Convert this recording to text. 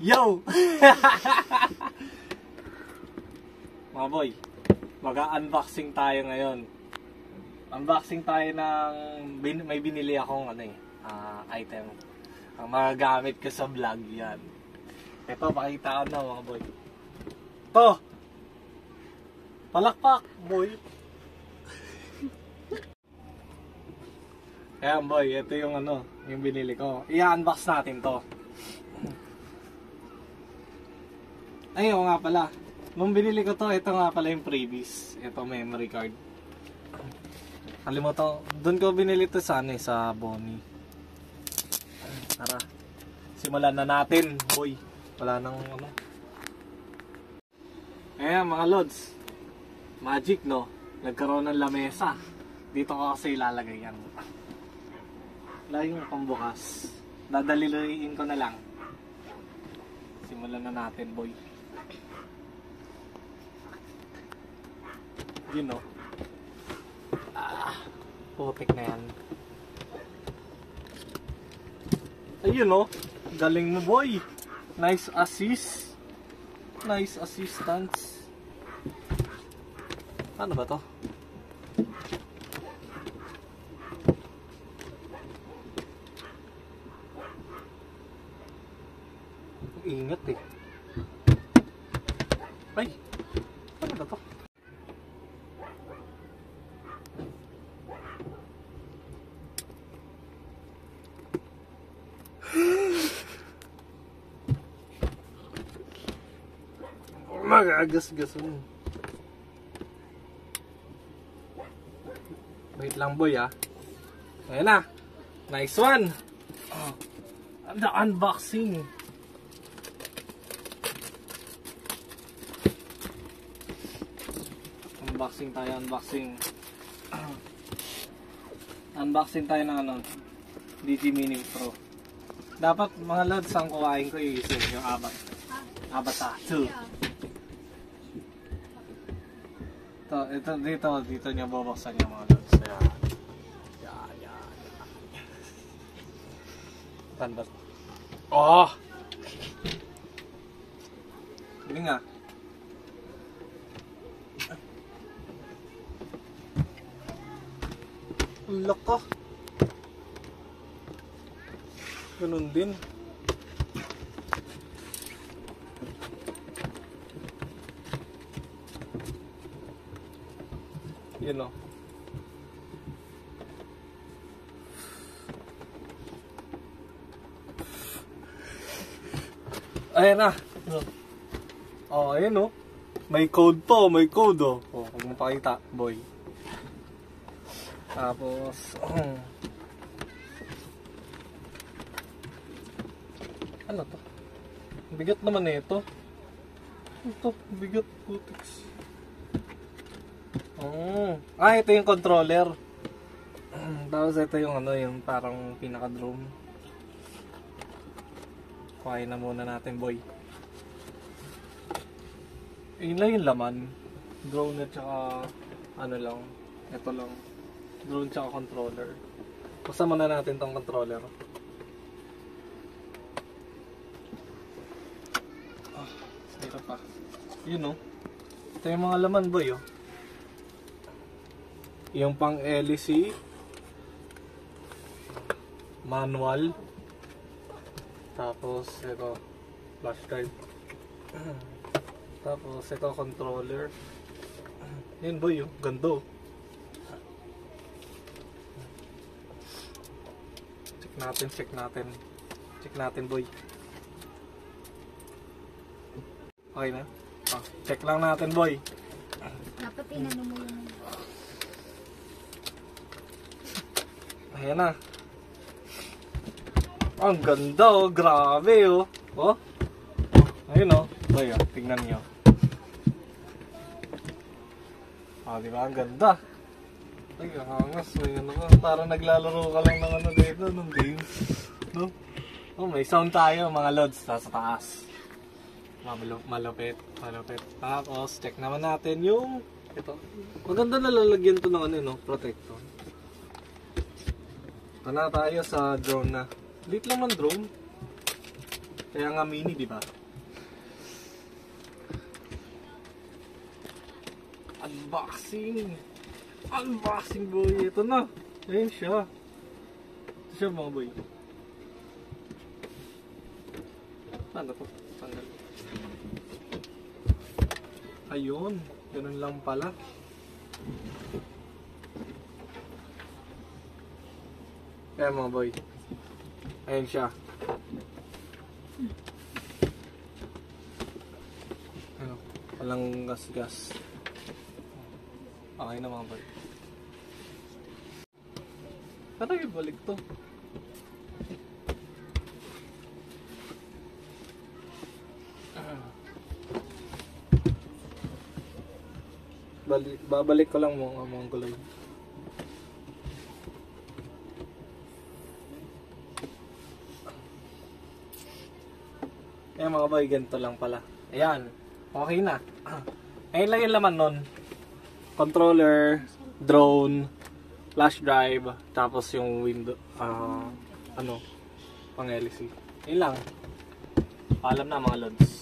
Yo! Mga boy, mag-unboxing tayo ngayon. Unboxing tayo ng may binili akong item. Ang magagamit ko sa vlog yan. Ito, pakita ko na mga boy. Ito! Palakpak, boy! Ayan boy, ito yung yung binili ko. I-unbox natin to. Ayun nga pala. Nung binili ko to, ito nga pala yung freebies. Ito memory card. Kalimutan, doon ko binili to sa sa Bonnie. Tara. Simulan na natin, boy. Wala nang Ayan mga lods. Magic no. Nagkaroon ng lamesa. Dito ko kasi ilalagay yan. Wala yung pambukas. Dadaliluin ko na lang. Simulan na natin, boy. Yun o. Putik na yan. Ayun o. Galing mo, boy. Nice assist. Nice assistance. Ano ba to? Ingat eh. Ay! Ano ba to? Magagas-gas mo. Wait lang boy ah. Ayan na. Nice one. The unboxing. Unboxing tayo, unboxing. Unboxing tayo ng DG Mini Pro. Dapat mga lods ang kuhain ko yung Avatar 2. Dito niya bubuksan yung mga lods. Yan. Tanda. Oh! Hindi nga. Ang laka. Ganun din. Yun o. Ayan na. Oh, ayan o. May code to. May code o. Oh, huwag mo pakita, boy. Tapos, ano to? Bigat naman na ito. Ito, bigat putiks. Ito yung controller. Tapos ito yung yung parang pinaka-drone. Kuhain na muna natin, boy. Yun lang yung laman. Drone at saka lang. Ito lang. Drone tsaka controller. Basta muna natin tong controller. Ito pa. Yun o. Ito yung mga laman, boy o. Yung pang LEC. Manual. Tapos ito. Flash drive. Tapos ito controller. Yun, boy o. Ganda o. Check natin boy. Okay na? Check lang natin boy. Dapat inano mo yung... Ayan na. Ang ganda oh. Grabe oh. Oh. Ayun oh. Boy oh. Tingnan nyo. Diba? Ang ganda. Ay, angas. Parang naglalaro ka lang ng dito, ng game. No? Oh, may sound tayo, mga lods. Sa taas. Malupit. Tapos, check naman natin yung ito. Maganda na lalagyan to ng protector. Ito na tayo sa drone na. Lit lang ng drone. Kaya nga mini, di ba? Unboxing! Unboxing boy! Ito na! Ayun siya. Ito siya mga boy. Ano to? Tanggal. Ayun. Ganun lang pala. Kaya mga boy. Ayun siya. Ano? Walang gas-gas. Okay na mga boy. Parang ibalik to. Babalik ko lang mga gulay. Ayan mga boy, ganito lang pala. Ayan, okay na. Ayun lang yung laman nun. Controller, drone, flash drive, tapos yung window, pang LC. Ayun lang. Paalam na mga lods.